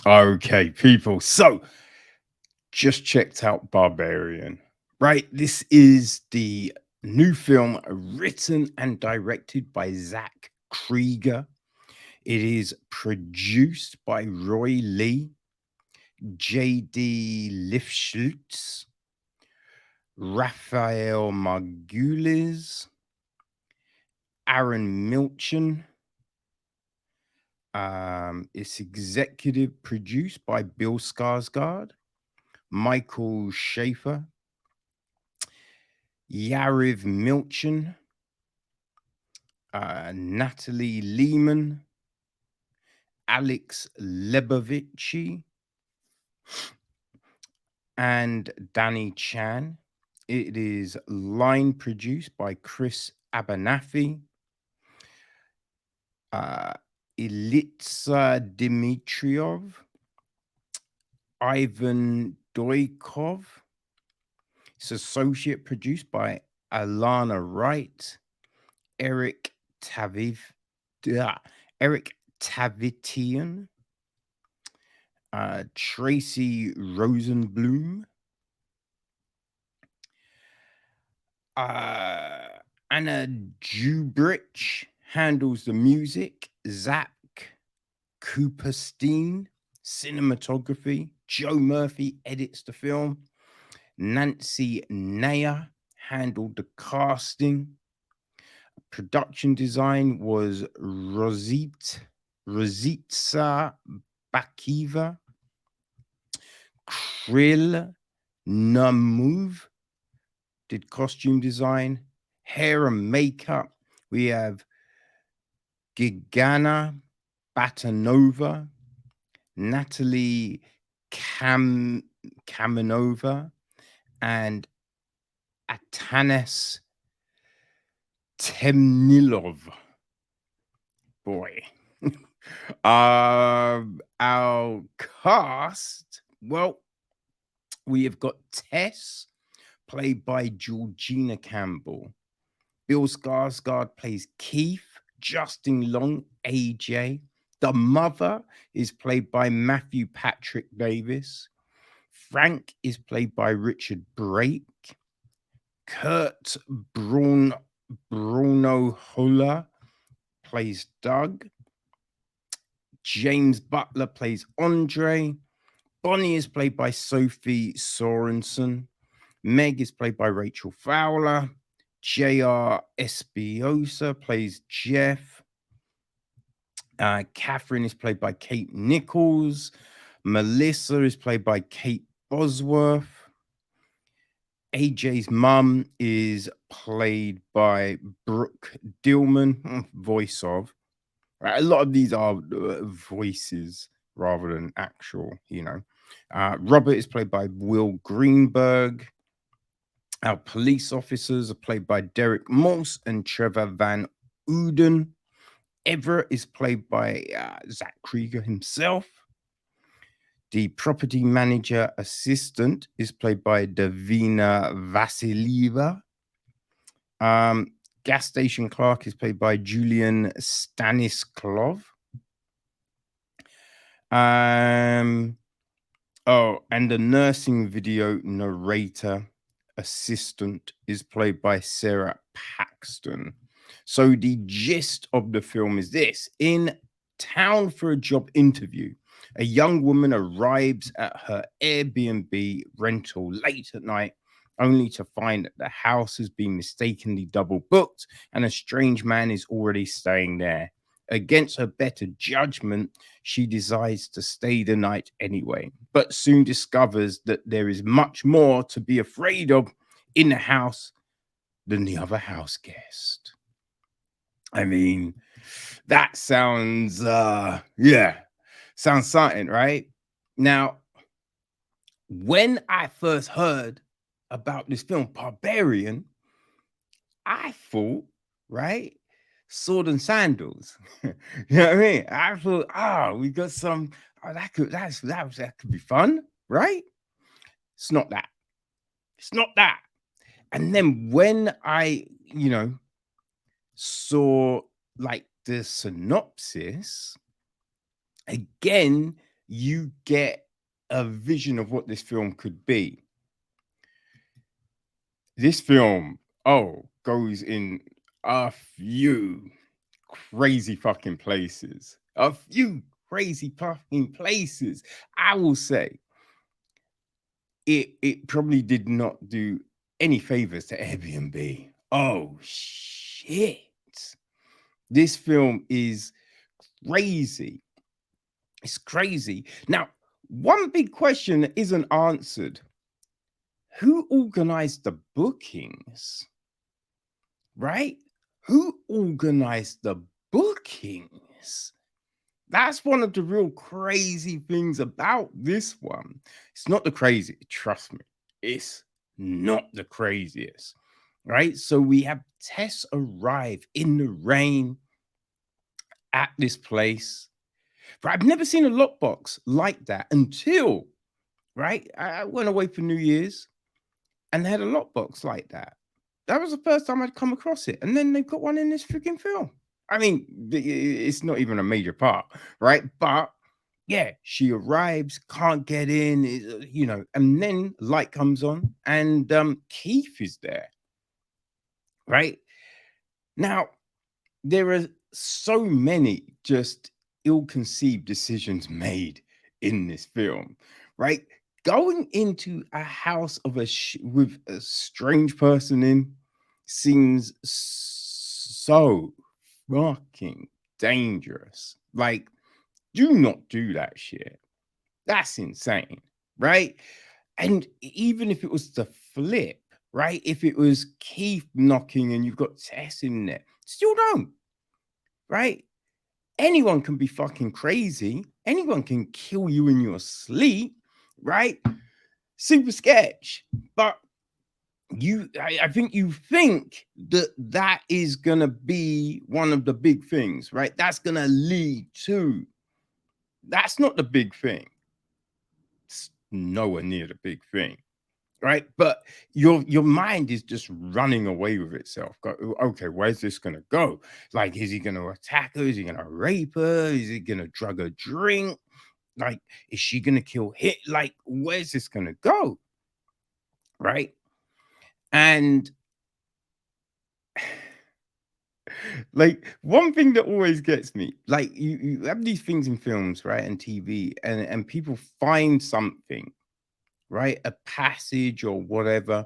Okay, people. So, just checked out Barbarian, right? This is the new film written and directed by Zach Cregger. It is produced by Roy Lee, J.D. Lifschutz, Raphael Margulies, Aaron Milchan. It's executive produced by Bill Skarsgård, Michael Schaefer, Yariv Milchan, Natalie Lehman, Alex Lebovici, and Danny Chan. It is line produced by Chris Abernathy, uh, Ilitsa Dimitriov, Ivan Doikov. It's associate produced by Alana Wright, Eric Taviv, Eric Tavitian, Tracy Rosenblum, Anna Jubrich handles the music, Zach Cooperstein, cinematography, Joe Murphy edits the film, Nancy Nair handled the casting, production design was Rositsa Bakiva, Krill Namuv did costume design, hair and makeup. We have Gigana Batanova, Natalie Kamenova, and Atanas Temnilov. Boy. Our cast, well, we have got Tess, played by Georgina Campbell. Bill Skarsgård plays Keith, Justin Long, AJ. The mother is played by Matthew Patrick Davis. Frank is played by Richard Brake. Kurt Bruno Holler plays Doug. James Butler plays Andre. Bonnie is played by Sophie Sorensen. Meg is played by Rachel Fowler. J.R. Espiosa plays Jeff. Catherine is played by Kate Nichols. Melissa is played by Kate Bosworth. AJ's mum is played by Brooke Dillman, voice of. Right? A lot of these are voices rather than actual, Robert is played by Will Greenberg. Our police officers are played by Derek Morse and Trevor Van Uden. Everett is played by Zach Cregger himself. The property manager assistant is played by Davina Vasilieva. Gas station clerk is played by Julian Stanisklov. And the nursing video narrator assistant is played by Sarah Paxton. So the gist of the film is this: in town for a job interview, a young woman arrives at her Airbnb rental late at night, only to find that the house has been mistakenly double booked and a strange man is already staying there. Against her better judgment, she decides to stay the night anyway, but soon discovers that there is much more to be afraid of in the house than the other house guest. I mean, that sounds, sounds something, right? Now, when I first heard about this film, Barbarian, I thought, right, sword and sandals. You know what I mean? I thought, we got some. Oh, that could be fun, right? It's not that. It's not that. And then when I, saw like the synopsis, again, you get a vision of what this film could be. This film, goes in a few crazy fucking places. A few crazy fucking places. I will say it probably did not do any favors to Airbnb. Oh shit. This film is crazy. It's crazy. Now, one big question that isn't answered. Who organized the bookings? Right? Who organized the bookings? That's one of the real crazy things about this one. It's not the crazy, trust me. It's not the craziest. Right? So we have Tess arrive in the rain at this place. But I've never seen a lockbox like that until, right? I went away for New Year's and they had a lockbox like that. That was the first time I'd come across it. And then they've got one in this freaking film. I mean, it's not even a major part, right? But yeah, she arrives, can't get in, and then light comes on and Keith is there, right? Now, there are so many just ill-conceived decisions made in this film, right? Going into a house of with a strange person in seems so fucking dangerous. Like, do not do that shit. That's insane, right? And even if it was the flip, right? If it was Keith knocking and you've got Tess in there, still don't, right? Anyone can be fucking crazy. Anyone can kill you in your sleep, right? Super sketch. But I think you think that is going to be one of the big things, right? That's going to lead to. That's not the big thing. It's nowhere near the big thing. Right, but your mind is just running away with itself. Go, okay, where's this gonna go? Like, is he gonna attack her? Is he gonna rape her? Is he gonna drug her drink? Like, is she gonna kill him? Like, where's this gonna go? Right, and like one thing that always gets me, like you have these things in films, right, and TV, and people find something, right, a passage or whatever.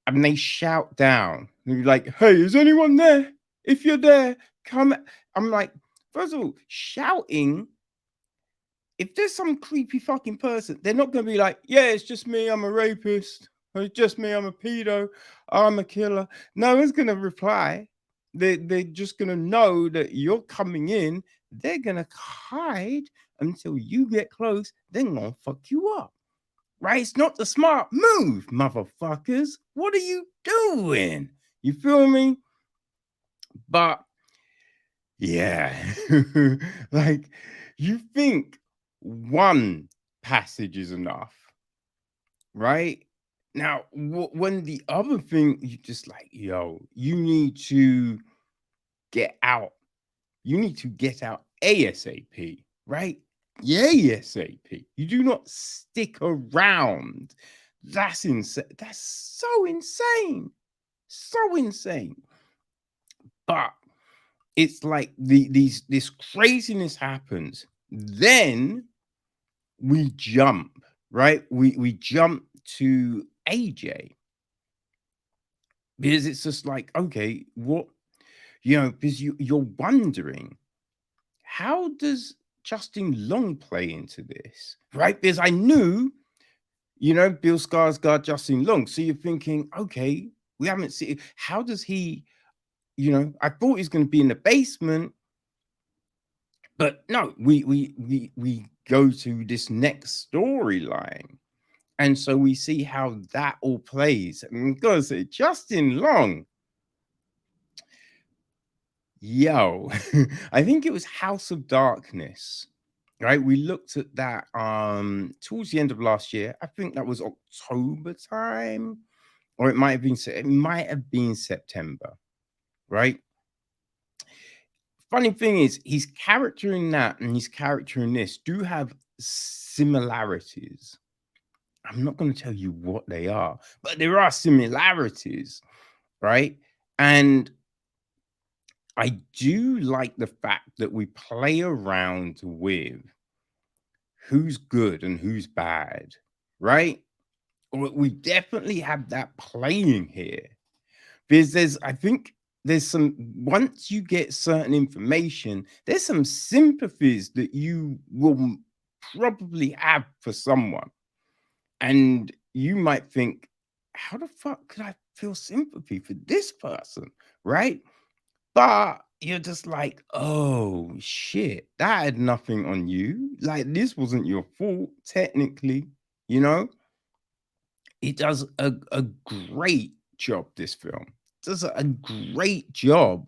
And they shout down. And you're like, hey, is anyone there? If you're there, come. I'm like, first of all, shouting, if there's some creepy fucking person, they're not going to be like, yeah, it's just me, I'm a rapist. Or it's just me, I'm a pedo. I'm a killer. No one's going to reply. They're just going to know that you're coming in. They're going to hide until you get close. They're going to fuck you up. Right? It's not the smart move, motherfuckers. What are you doing? You feel me? But yeah, like you think one passage is enough, right? Now, when the other thing, you just like, yo, you need to get out. You need to get out ASAP, right? ASAP. You do not stick around. That's insane. That's so insane. So insane. But it's like this craziness happens. Then we jump, right? We jump to AJ. Because it's just like, okay, what because you're wondering, how does Justin Long play into this? Right? Because I knew Bill Skarsgård, Justin Long. So you're thinking, okay, we haven't seen. How does he? I thought he's going to be in the basement, but no. We go to this next storyline, and so we see how that all plays. I'm gonna say Justin Long. Yo, I think it was House of Darkness. Right, we looked at that towards the end of last year. I think that was October time, or it might have been September, right? Funny thing is, his character in that and his character in this do have similarities. I'm not going to tell you what they are, but there are similarities, right? And I do like the fact that we play around with who's good and who's bad, right? We definitely have that playing here because I think there's some, once you get certain information, there's some sympathies that you will probably have for someone. And you might think, how the fuck could I feel sympathy for this person? Right? But you're just like, oh shit, that had nothing on you. Like, this wasn't your fault, technically, you know? It does a great job, this film. It does a great job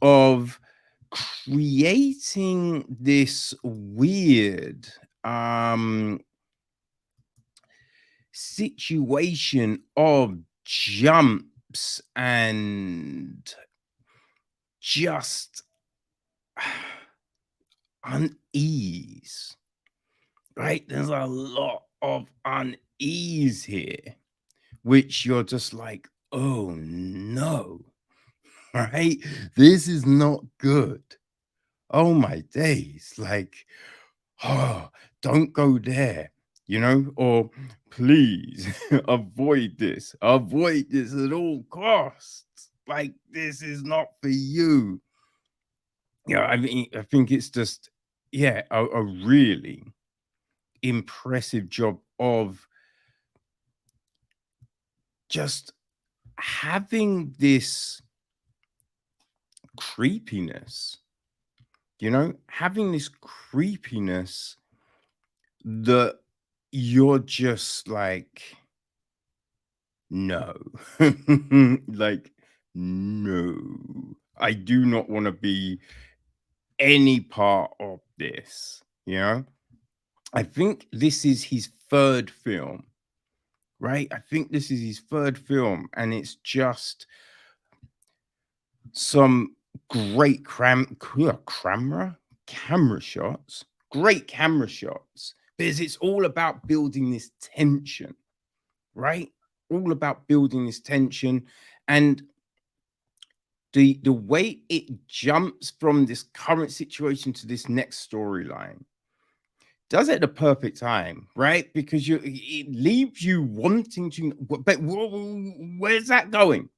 of creating this weird situation of jumps and just unease, right? There's a lot of unease here, which you're just like, oh no, right? This is not good. Oh my days. Like, oh, don't go there, or please avoid this at all costs. Like, this is not for you. I mean, I think it's just, yeah, a really impressive job of just having this creepiness, having this creepiness that you're just like, no, like, no, I do not want to be any part of this, I think this is his third film, right? I think this is his third film, and it's just some great camera shots, great camera shots, because it's all about building this tension, right? All about building this tension, and the way it jumps from this current situation to this next storyline does it at the perfect time, right? Because it leaves you wanting to, but where's that going?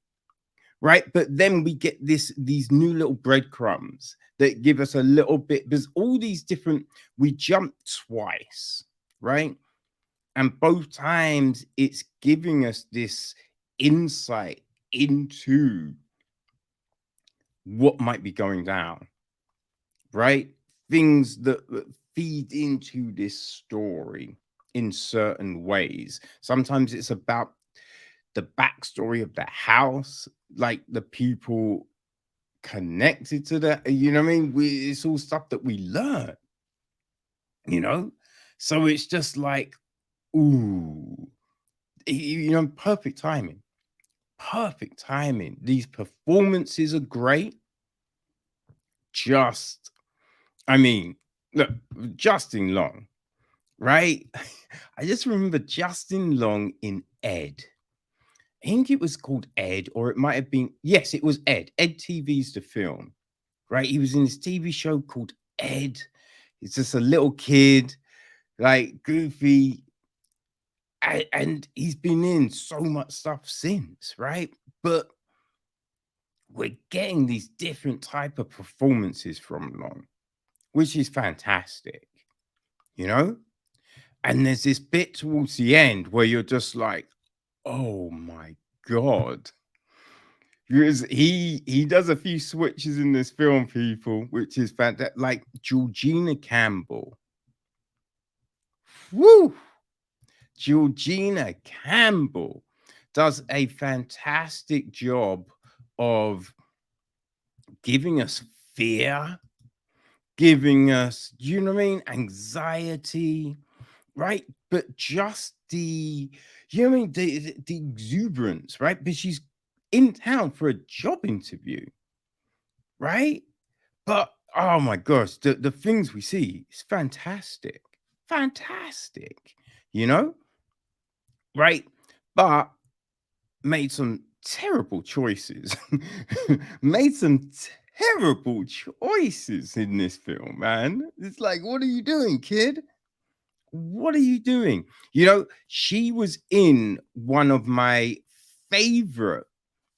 Right? But then we get these new little breadcrumbs that give us a little bit. There's all these different, we jump twice, right? And both times it's giving us this insight into what might be going down, right? Things that feed into this story in certain ways. Sometimes it's about the backstory of the house, like the people connected to that. You know what I mean? It's all stuff that we learn, you know? So it's just like, ooh, perfect timing. Perfect timing. These performances are great. I mean, look, Justin Long, right? I just remember Justin Long in Ed. I think it was called Ed, or it might have been, yes, it was Ed. Ed TV's the film, right? He was in this TV show called Ed. He's just a little kid, like goofy. And he's been in so much stuff since, right? But we're getting these different type of performances from Long, which is fantastic, you know? And there's this bit towards the end where you're just like, oh my God. Because he does a few switches in this film, people, which is fantastic. Like Georgina Campbell. Woo! Georgina Campbell does a fantastic job of giving us fear, giving us, you know what I mean, anxiety, right? But just you know what I mean, the exuberance, right? But she's in town for a job interview, right? But oh my gosh, the things we see is fantastic. fantastic, you know, right? But made some terrible choices. Made some terrible choices in this film, man. It's like, what are you doing, kid? What are you doing? You know, she was in one of my favorite,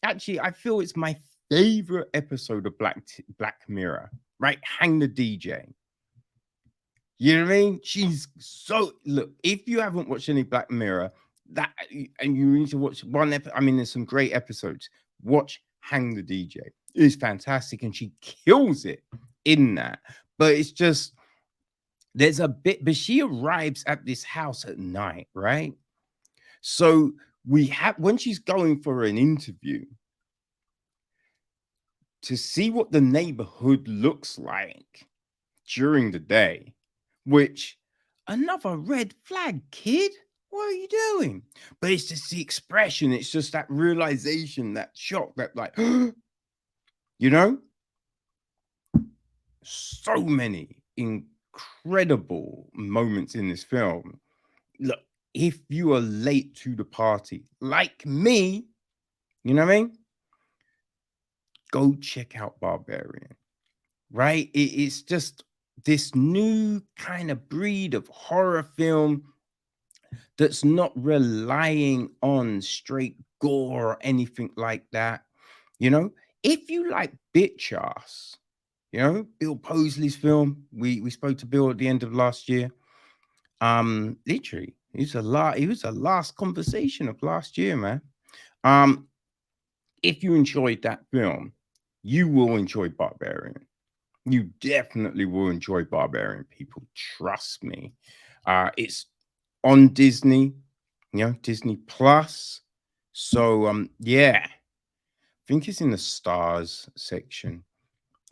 actually, I feel it's my favorite episode of Black Mirror, right? Hang the DJ. You know what I mean? She's so look. If you haven't watched any Black Mirror, that and you need to watch one episode. I mean, there's some great episodes. Watch Hang the DJ. It's fantastic, and she kills it in that. But it's just there's a bit, but she arrives at this house at night, right? So we have when she's going for an interview to see what the neighborhood looks like during the day, which another red flag, kid. What are you doing? But it's just the expression, it's just that realization, that shock, that like, you know, so many incredible moments in this film. Look, if you are late to the party, like me, you know what I mean? Go check out Barbarian, right? It's just this new kind of breed of horror film that's not relying on straight gore or anything like that. You know, if you like Bitch Ass, you know, Bill Posley's film, we spoke to Bill at the end of last year. Literally, he was the last conversation of last year, man. If you enjoyed that film, you will enjoy Barbarian. You definitely will enjoy Barbarian, people. Trust me. It's on Disney, you know, Disney Plus. So yeah, I think it's in the stars section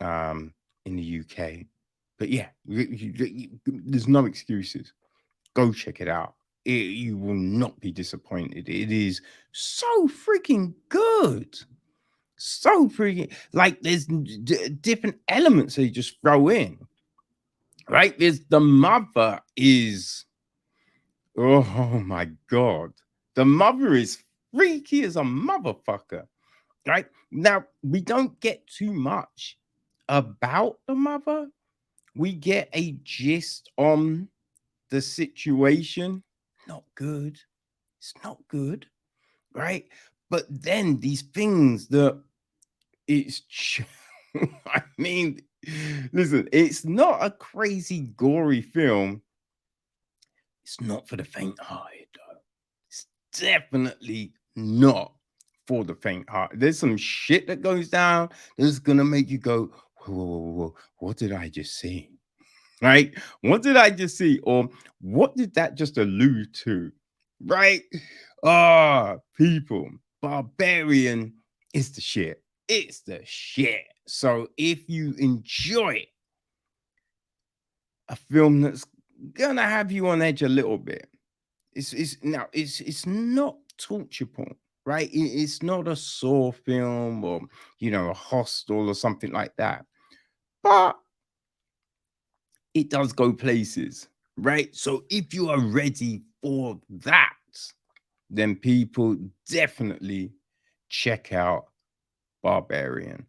in the UK. But yeah, there's no excuses. Go check it out. You will not be disappointed. It is so freaking good. So freaking like there's different elements they just throw in. Right? There's the mother is oh my god. The mother is freaky as a motherfucker. Right? Now, we don't get too much about the mother. We get a gist on the situation. Not good. It's not good. Right? But then these things that it's I mean, listen, it's not a crazy gory film. It's not for the faint-hearted, though. It's definitely not for the faint-hearted. There's some shit that goes down that's gonna make you go, whoa, whoa, whoa, whoa, what did I just see? Right? What did I just see? Or what did that just allude to? Right? Ah, people, Barbarian is the shit. It's the shit. So if you enjoy a film that's gonna have you on edge a little bit, it's not torture porn, right? It's not a Saw film or you know a Hostel or something like that, but it does go places, right? So if you are ready for that, then people definitely check out Barbarian.